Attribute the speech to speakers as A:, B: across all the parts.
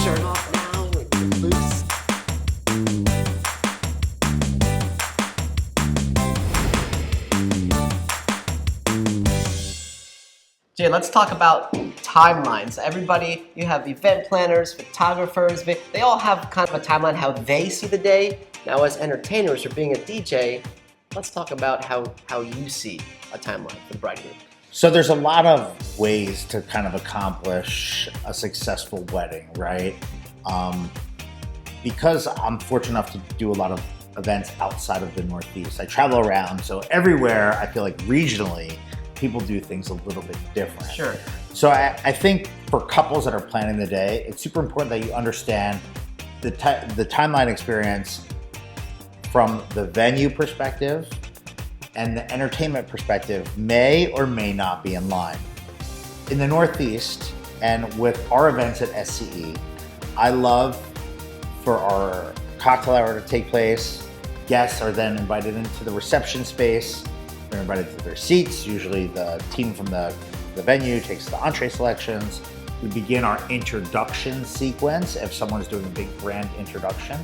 A: shirt off now, loose. Jay, let's talk about timelines. Everybody, you have event planners, photographers, they all have kind of a timeline how they see the day. Now as entertainers or being a DJ, let's talk about how you see a timeline for the bride and groom.
B: So there's a lot of ways to kind of accomplish a successful wedding, right? Because I'm fortunate enough to do a lot of events outside of the Northeast. I travel around, so everywhere I feel like regionally, people do things a little bit different.
A: Sure.
B: So I think for couples that are planning the day, it's super important that you understand the timeline experience from the venue perspective and the entertainment perspective may or may not be in line. In the Northeast and with our events at SCE, I love for our cocktail hour to take place. Guests are then invited into the reception space. They're invited to their seats. Usually the team from the venue takes the entree selections. We begin our introduction sequence if someone's doing a big brand introduction.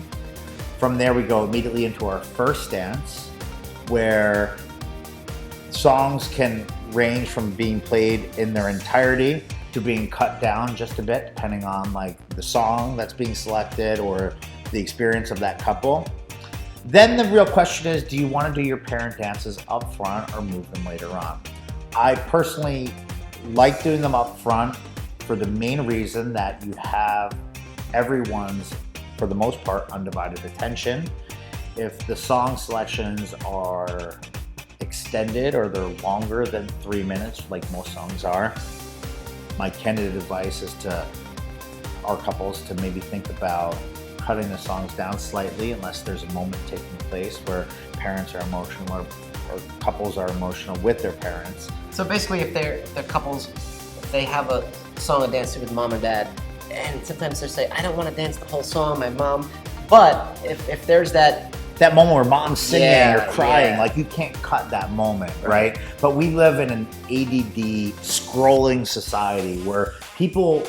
B: From there, we go immediately into our first dance, where songs can range from being played in their entirety to being cut down just a bit, depending on like the song that's being selected or the experience of that couple. Then the real question is, do you want to do your parent dances up front or move them later on? I personally like doing them up front for the main reason that you have everyone's, for the most part, undivided attention. If the song selections are extended or they're longer than 3 minutes, like most songs are, my candid advice is to our couples to maybe think about cutting the songs down slightly unless there's a moment taking place where parents are emotional or couples are emotional with their parents.
A: So basically if they're couples, if they have a song to dance to with mom and dad, and sometimes they say, I don't want to dance the whole song, my mom. But if there's that
B: moment where mom's singing or crying,
A: yeah.
B: like you can't cut that moment, right? But we live in an ADD scrolling society where people,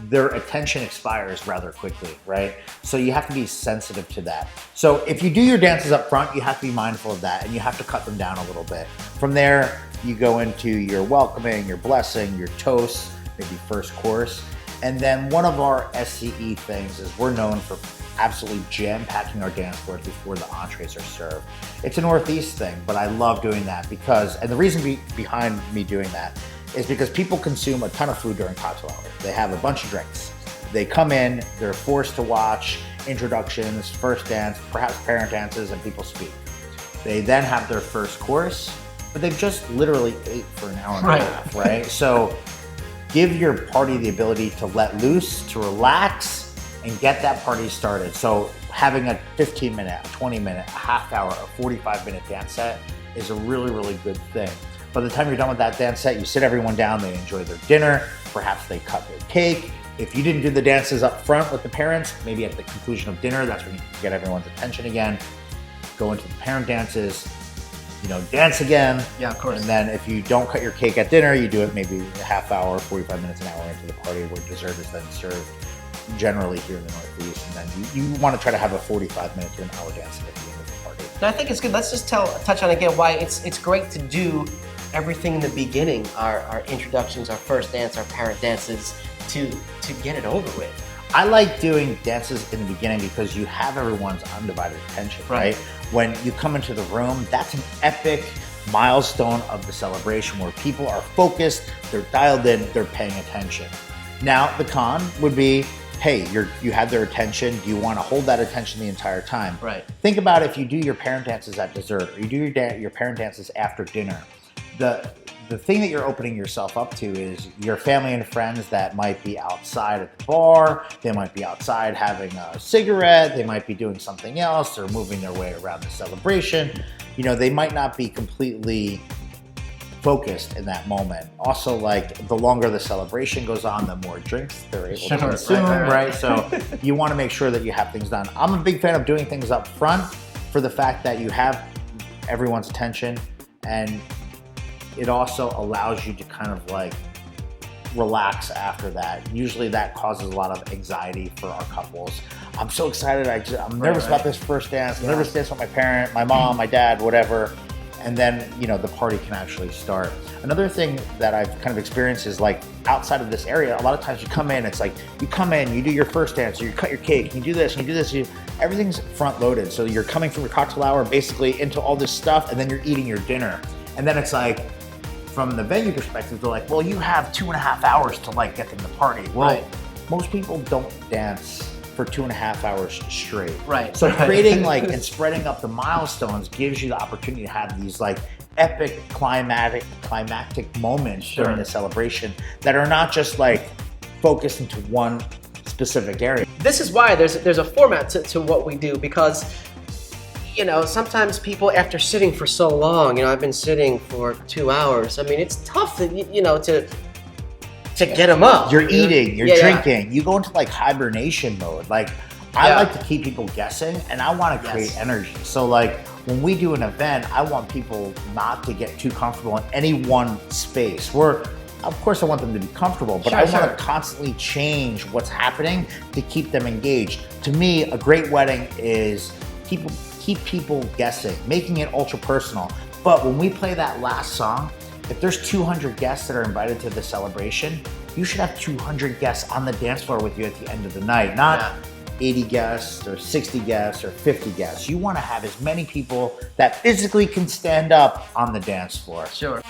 B: their attention expires rather quickly, right? So you have to be sensitive to that. So if you do your dances up front, you have to be mindful of that and you have to cut them down a little bit. From there, you go into your welcoming, your blessing, your toast, maybe first course. And then one of our SCE things is we're known for absolutely jam-packing our dance floors before the entrees are served. It's a Northeast thing, but I love doing that because, and the reason behind me doing that is because people consume a ton of food during cocktail hour. They have a bunch of drinks. They come in, they're forced to watch introductions, first dance, perhaps parent dances, and people speak. They then have their first course, but they've just literally ate for an hour and a half, right? So give your party the ability to let loose, to relax, and get that party started. So having a 15-minute, a 20-minute, a half hour, a 45-minute dance set is a really, really good thing. By the time you're done with that dance set, you sit everyone down, they enjoy their dinner, perhaps they cut their cake. If you didn't do the dances up front with the parents, maybe at the conclusion of dinner, that's when you get everyone's attention again. Go into the parent dances, dance again.
A: Yeah, of course.
B: And then if you don't cut your cake at dinner, you do it maybe a half hour, 45 minutes, an hour into the party where dessert is then served generally here in the Northeast. And then you want to try to have a 45-minute to an hour dance at the end of the party.
A: And I think it's good. Let's just touch on again why it's great to do everything in the beginning, our introductions, our first dance, our parent dances, to get it over with.
B: I like doing dances in the beginning because you have everyone's undivided attention, right? When you come into the room, that's an epic milestone of the celebration where people are focused, they're dialed in, they're paying attention. Now, the con would be, hey, you have their attention. Do you want to hold that attention the entire time?
A: Right.
B: Think about if you do your parent dances at dessert or you do your parent dances after dinner. The thing that you're opening yourself up to is your family and friends that might be outside at the bar, they might be outside having a cigarette, they might be doing something else, they're moving their way around the celebration. They might not be completely focused in that moment. Also, like, the longer the celebration goes on, the more drinks they're able to consume, right? So you want to make sure that you have things done. I'm a big fan of doing things up front for the fact that you have everyone's attention, and it also allows you to kind of like relax after that. Usually that causes a lot of anxiety for our couples. I'm so excited. I'm nervous about this first dance. I'm nervous to dance with my parent, my mom, my dad, whatever. And then, you know, the party can actually start. Another thing that I've kind of experienced is like outside of this area, a lot of times you come in, it's like you come in, you do your first dance, or you cut your cake, you do this, and you do this, everything's front loaded. So you're coming from your cocktail hour basically into all this stuff, and then you're eating your dinner. And then it's like, from the venue perspective, they're like, well, you have 2.5 hours to like get to the party. Well, most people don't dance for 2.5 hours straight.
A: Right.
B: So creating like and spreading up the milestones gives you the opportunity to have these like epic climactic moments during the celebration that are not just like focused into one specific area.
A: This is why there's a format to what we do, because you know, sometimes people, after sitting for so long, you know, I've been sitting for 2 hours. I mean, it's tough, you know, to get them up.
B: You're eating, you're drinking, you go into like hibernation mode. Like, I like to keep people guessing, and I want to create energy. So like, when we do an event, I want people not to get too comfortable in any one space. Of course, I want them to be comfortable, but I want to constantly change what's happening to keep them engaged. To me, a great wedding is keep people guessing, making it ultra personal. But when we play that last song, if there's 200 guests that are invited to the celebration, you should have 200 guests on the dance floor with you at the end of the night, not 80 guests or 60 guests or 50 guests. You want to have as many people that physically can stand up on the dance floor.
A: Sure.